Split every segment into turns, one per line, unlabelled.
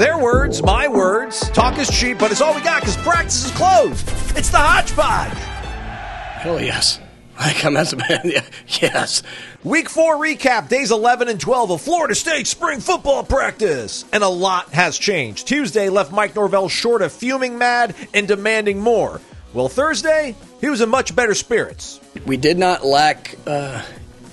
Their words, my words. Talk is cheap, but it's all we got because practice is closed. It's the HAJPODGE.
Hell yes. Yes.
Week 4 recap, days 11 and 12 of Florida State spring football practice. And a lot has changed. Tuesday left Mike Norvell short of fuming mad and demanding more. Well, Thursday, he was in much better spirits.
We did not lack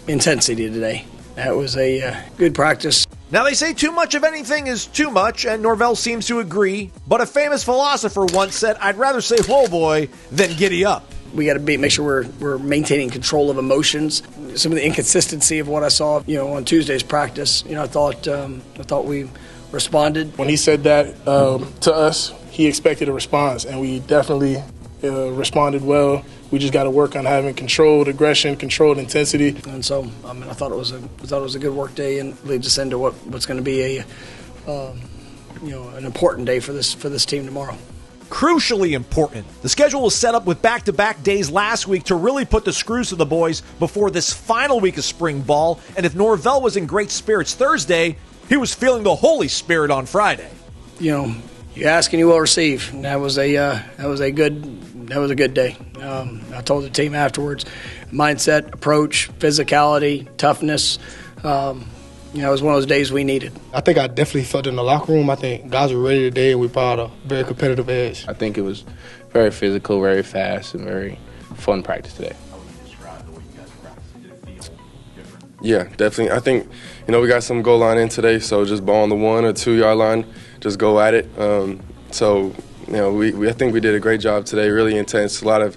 intensity today. That was a good practice.
Now, they say too much of anything is too much, and Norvell seems to agree. But a famous philosopher once said, I'd rather say, whoa, boy, than giddy up.
We got to make sure we're maintaining control of emotions. Some of the inconsistency of what I saw, on Tuesday's practice, I thought we responded.
When he said that to us, he expected a response, and we definitely responded well. We just got to work on having controlled aggression, controlled intensity.
And so, I thought it was a good work day, and leads us into what's going to be an important day for this team tomorrow.
Crucially important. The schedule was set up with back-to-back days last week to really put the screws to the boys before this final week of spring ball. And if Norvell was in great spirits Thursday, he was feeling the Holy Spirit on Friday.
You ask and you will receive. And that was a good day. I told the team afterwards, mindset, approach, physicality, toughness. It was one of those days we needed.
I think I definitely felt in the locker room. I think guys were ready today, and we brought a very competitive edge.
I think it was very physical, very fast, and very fun practice today.
How would you describe the way you guys practiced? Did it feel different?
Yeah, definitely. I think, we got some goal line in today, so just ball on the 1 or 2 yard line, just go at it. I think we did a great job today, really intense. A lot of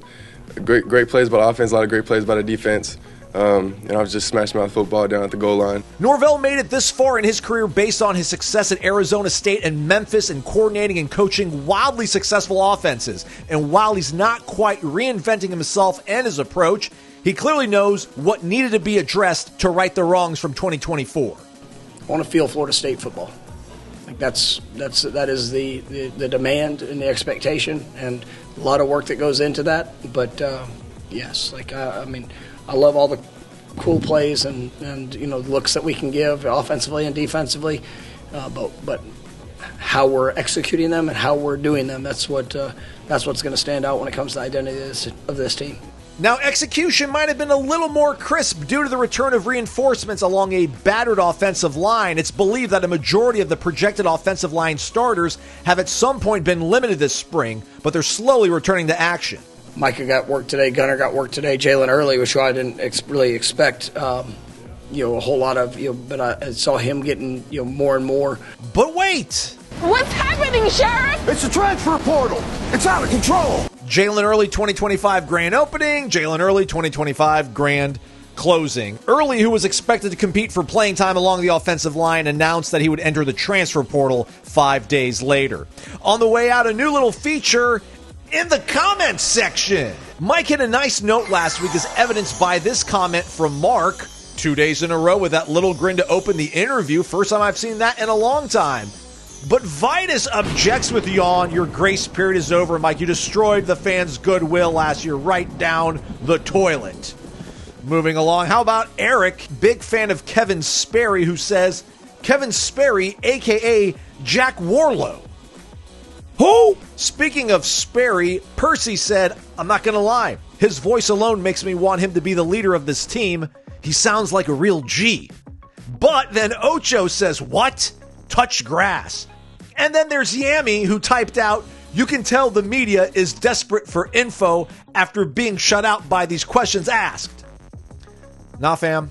great plays by the offense, a lot of great plays by the defense. I was just smashing my football down at the goal line.
Norvell made it this far in his career based on his success at Arizona State and Memphis and coordinating and coaching wildly successful offenses. And while he's not quite reinventing himself and his approach, he clearly knows what needed to be addressed to right the wrongs from 2024.
I want to feel Florida State football. That is the demand and the expectation, and a lot of work that goes into that. But yes, I love all the cool plays and looks that we can give offensively and defensively, but how we're executing them and how we're doing them, that's what's going to stand out when it comes to the identity of this team.
Now, execution might have been a little more crisp due to the return of reinforcements along a battered offensive line. It's believed that a majority of the projected offensive line starters have at some point been limited this spring, but they're slowly returning to action.
Micah got work today. Gunner got work today. Jalen Early, which I didn't really expect, a whole lot of, but I saw him getting, more and more.
But wait!
What's happening, Sheriff?
It's a transfer portal. It's out of control.
Jalen Early 2025 grand opening. Jalen Early 2025 grand closing. Early, who was expected to compete for playing time along the offensive line, announced that he would enter the transfer portal 5 days later. On the way out, a new little feature in the comments section. Mike hit a nice note last week as evidenced by this comment from Mark. 2 days in a row with that little grin to open the interview. First time I've seen that in a long time. But Vitus objects with yawn. Your grace period is over, Mike. You destroyed the fans' goodwill last year right down the toilet. Moving along, how about Eric, big fan of Kevin Sperry, who says, Kevin Sperry, a.k.a. Jack Warlow. Who? Speaking of Sperry, Percy said, I'm not going to lie. His voice alone makes me want him to be the leader of this team. He sounds like a real G. But then Ocho says, what? Touch grass. And then there's Yami, who typed out, you can tell the media is desperate for info after being shut out by these questions asked. Nah, fam.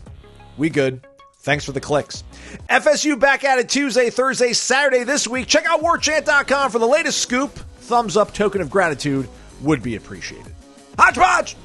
We good. Thanks for the clicks. FSU back at it Tuesday, Thursday, Saturday this week. Check out warchant.com for the latest scoop. Thumbs up token of gratitude would be appreciated. HAJPODGE!